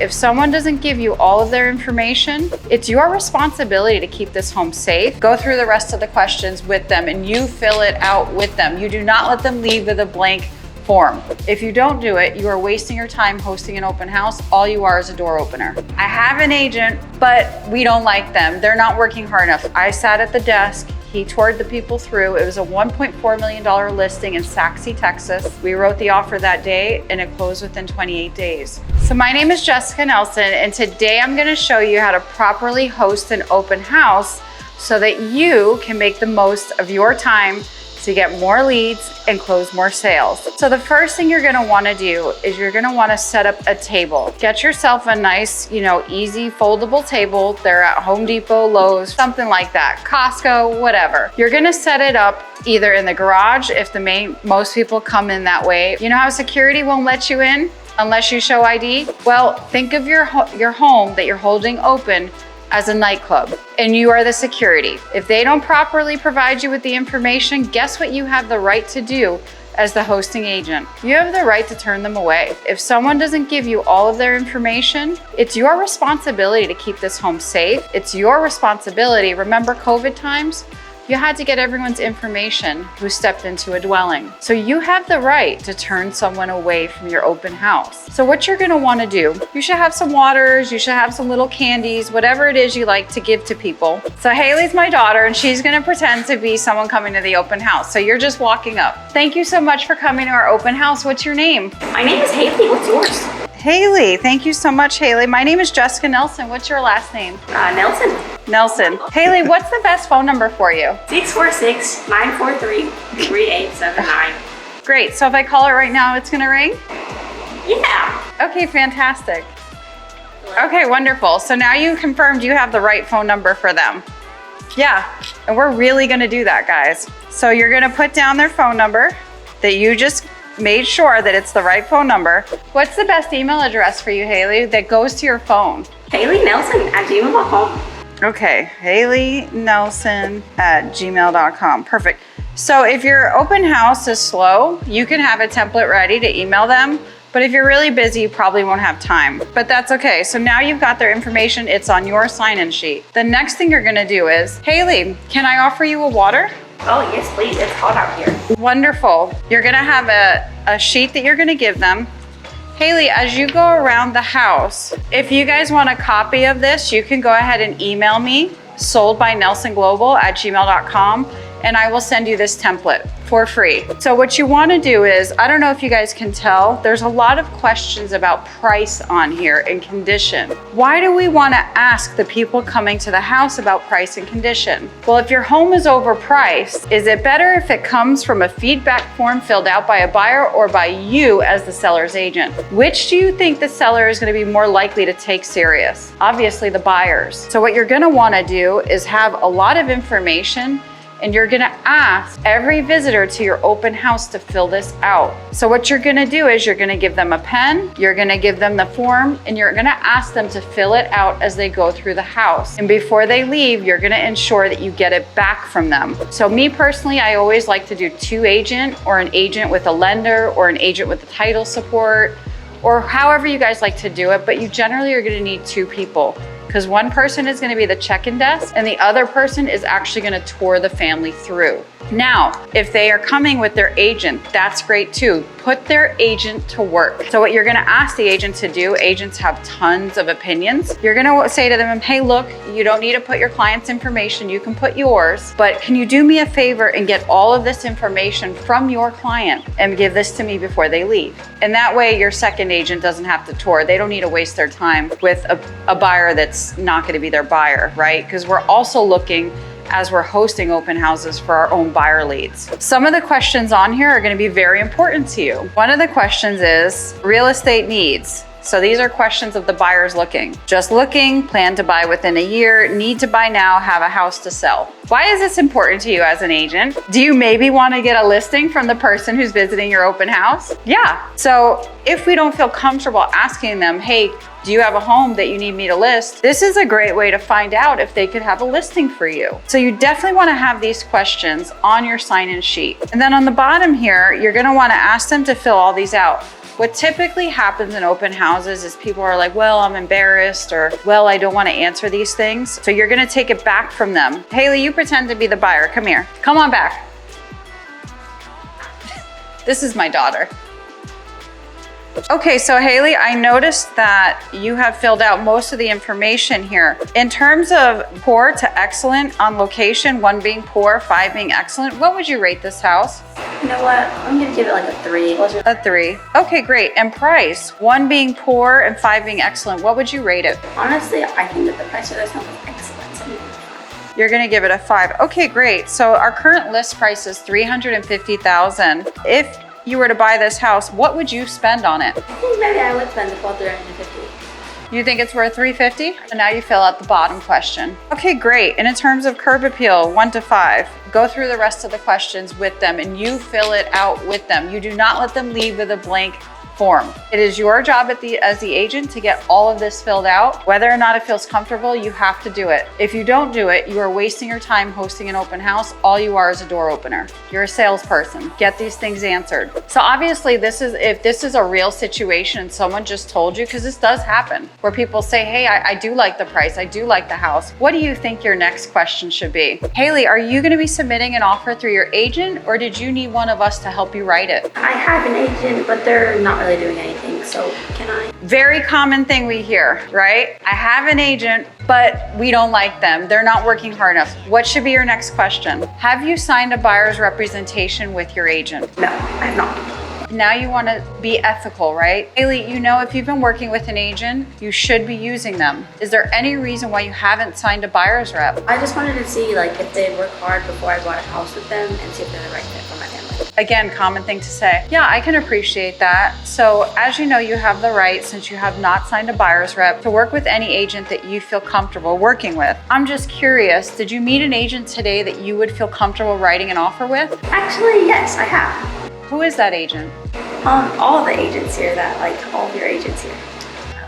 if someone doesn't give you all of their information, it's your responsibility to keep this home safe. Go through the rest of the questions with them and you fill it out with them. You do not let them leave with a blank form. If you don't do it, you are wasting your time hosting an open house. All you are is a door opener. I have an agent, but we don't like them. They're not working hard enough. I sat at the desk. He toured the people through. It was a $1.4 million listing in Saxe, Texas. We wrote the offer that day and it closed within 28 days. So my name is Jessica Nelson, and today I'm gonna show you how to properly host an open house so that you can make the most of your time to get more leads and close more sales. So the first thing you're gonna wanna do is you're gonna wanna set up a table. Get yourself a nice, easy foldable table. They're at Home Depot, Lowe's, something like that, Costco, whatever. You're gonna set it up either in the garage if most people come in that way. You know how security won't let you in unless you show ID? Well, think of your home that you're holding open as a nightclub, and you are the security. If they don't properly provide you with the information, guess what you have the right to do as the hosting agent? You have the right to turn them away. If someone doesn't give you all of their information, it's your responsibility to keep this home safe. It's your responsibility. Remember COVID times? You had to get everyone's information who stepped into a dwelling. So you have the right to turn someone away from your open house. So what you're gonna wanna do, you should have some waters, you should have some little candies, whatever it is you like to give to people. So Haley's my daughter and she's gonna pretend to be someone coming to the open house. So you're just walking up. Thank you so much for coming to our open house. What's your name? My name is Haley. What's yours? Haley, thank you so much, Haley. My name is Jessica Nelson. What's your last name? Nelson. Nelson. Haley, what's the best phone number for you? 646-943-3879. Great, so if I call it right now, it's gonna ring? Yeah. Okay, fantastic. Okay, wonderful. So now you confirmed you have the right phone number for them. Yeah, and we're really gonna do that, guys. So you're gonna put down their phone number that you just made sure that it's the right phone number. What's the best email address for you, Haley, that goes to your phone? HaleyNelson@gmail.com. Okay, HaleyNelson@gmail.com. Perfect. So if your open house is slow, you can have a template ready to email them. But if you're really busy, you probably won't have time. But that's okay. So now you've got their information. It's on your sign-in sheet. The next thing you're gonna do is, Haley, can I offer you a water? Oh, yes, please. It's hot out here. Wonderful. You're gonna have a sheet that you're gonna give them. Haley, as you go around the house, if you guys want a copy of this, you can go ahead and email me, soldbynelsonglobal@gmail.com, and I will send you this template for free. So what you wanna do is, I don't know if you guys can tell, there's a lot of questions about price on here and condition. Why do we wanna ask the people coming to the house about price and condition? Well, if your home is overpriced, is it better if it comes from a feedback form filled out by a buyer or by you as the seller's agent? Which do you think the seller is gonna be more likely to take serious? Obviously the buyers. So what you're gonna wanna do is have a lot of information, and you're gonna ask every visitor to your open house to fill this out. So what you're gonna do is you're gonna give them a pen, you're gonna give them the form, and you're gonna ask them to fill it out as they go through the house. And before they leave, you're gonna ensure that you get it back from them. So me personally, I always like to do 2 agent, or an agent with a lender, or an agent with the title support, or however you guys like to do it, but you generally are gonna need 2 people, because one person is gonna be the check-in desk and the other person is actually gonna tour the family through. Now, if they are coming with their agent, that's great too. Put their agent to work. So what you're gonna ask the agent to do, agents have tons of opinions. You're gonna say to them, hey, look, you don't need to put your client's information, you can put yours, but can you do me a favor and get all of this information from your client and give this to me before they leave? And that way your second agent doesn't have to tour. They don't need to waste their time with a buyer that's not gonna be their buyer, right? Because we're also looking as we're hosting open houses for our own buyer leads. Some of the questions on here are gonna be very important to you. One of the questions is real estate needs. So these are questions of the buyers looking. Just looking, plan to buy within a year, need to buy now, have a house to sell. Why is this important to you as an agent? Do you maybe want to get a listing from the person who's visiting your open house? Yeah. So if we don't feel comfortable asking them, hey, do you have a home that you need me to list? This is a great way to find out if they could have a listing for you. So you definitely want to have these questions on your sign-in sheet. And then on the bottom here, you're going to want to ask them to fill all these out. What typically happens in open houses is people are like, well, I'm embarrassed, or well, I don't want to answer these things. So you're going to take it back from them. Haley, you pretend to be the buyer. Come here. Come on back. This is my daughter. Okay, so Haley, I noticed that you have filled out most of the information here. In terms of poor to excellent on location, 1 being poor, 5 being excellent, what would you rate this house? You know what? I'm gonna give it like a 3. A 3. Okay, great. And price, 1 being poor and 5 being excellent, what would you rate it? Honestly, I think that the price for this house is excellent. So You're gonna give it a 5. Okay, great. So our current list price is $350,000. If you were to buy this house, what would you spend on it? I think maybe I would spend the full 350. You think it's worth $350,000? And now you fill out the bottom question. Okay, great. And in terms of curb appeal, 1 to 5, go through the rest of the questions with them and you fill it out with them. You do not let them leave with a blank form. It is your job as the agent to get all of this filled out. Whether or not it feels comfortable, you have to do it. If you don't do it, you are wasting your time hosting an open house. All you are is a door opener. You're a salesperson. Get these things answered. So obviously if this is a real situation and someone just told you, because this does happen, where people say, hey, I do like the price. I do like the house. What do you think your next question should be? Haley, are you going to be submitting an offer through your agent, or did you need one of us to help you write it? I have an agent, but they're not really doing anything, so can I? Very common thing we hear, right? I have an agent, but we don't like them. They're not working hard enough. What should be your next question? Have you signed a buyer's representation with your agent? No, I have not. Now you want to be ethical, right? Haley, you know, if you've been working with an agent, you should be using them. Is there any reason why you haven't signed a buyer's rep? I just wanted to see like if they work hard before I bought a house with them and see if they're the right fit for my family. Again, common thing to say. Yeah, I can appreciate that. So as you know, you have the right, since you have not signed a buyer's rep, to work with any agent that you feel comfortable working with. I'm just curious, did you meet an agent today that you would feel comfortable writing an offer with? Actually, yes, I have. Who is that agent? All the agents here all of your agents here.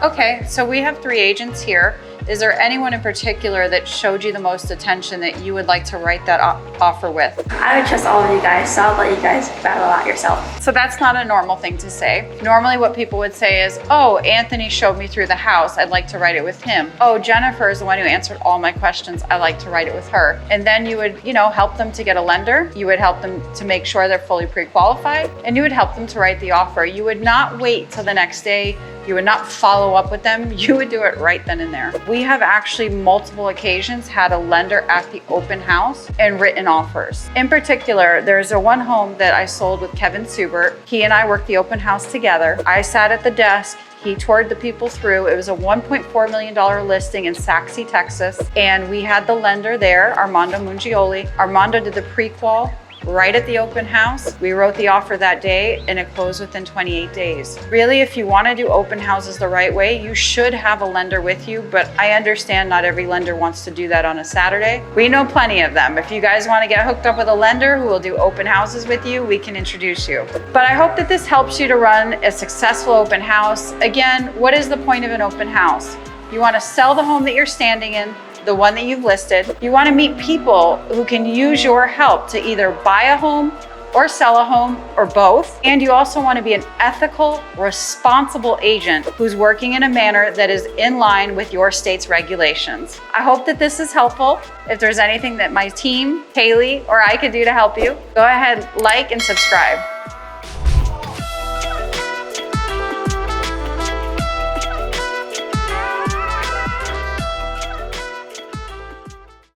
Okay, so we have 3 agents here. Is there anyone in particular that showed you the most attention that you would like to write that offer with? I would trust all of you guys, so I'll let you guys battle out yourself. So that's not a normal thing to say. Normally what people would say is, oh, Anthony showed me through the house. I'd like to write it with him. Oh, Jennifer is the one who answered all my questions. I like to write it with her. And then you would, help them to get a lender. You would help them to make sure they're fully pre-qualified, and you would help them to write the offer. You would not wait till the next day. You would not follow up with them. You would do it right then and there. We have actually multiple occasions had a lender at the open house and written offers. In particular, there's one home that I sold with Kevin Subert. He and I worked the open house together. I sat at the desk. He toured the people through. It was a $1.4 million listing in Saxe, Texas. And we had the lender there, Armando Mungioli. Armando did the pre-qual right at the open house. We wrote the offer that day and it closed within 28 days. Really, if you want to do open houses the right way, you should have a lender with you, but I understand not every lender wants to do that on a Saturday. We know plenty of them. If you guys want to get hooked up with a lender who will do open houses with you, we can introduce you. But I hope that this helps you to run a successful open house. Again, what is the point of an open house? You want to sell the home that you're standing in, the one that you've listed. You want to meet people who can use your help to either buy a home or sell a home or both. And you also want to be an ethical, responsible agent who's working in a manner that is in line with your state's regulations. I hope that this is helpful. If there's anything that my team, Haley, or I could do to help you, go ahead, like and subscribe.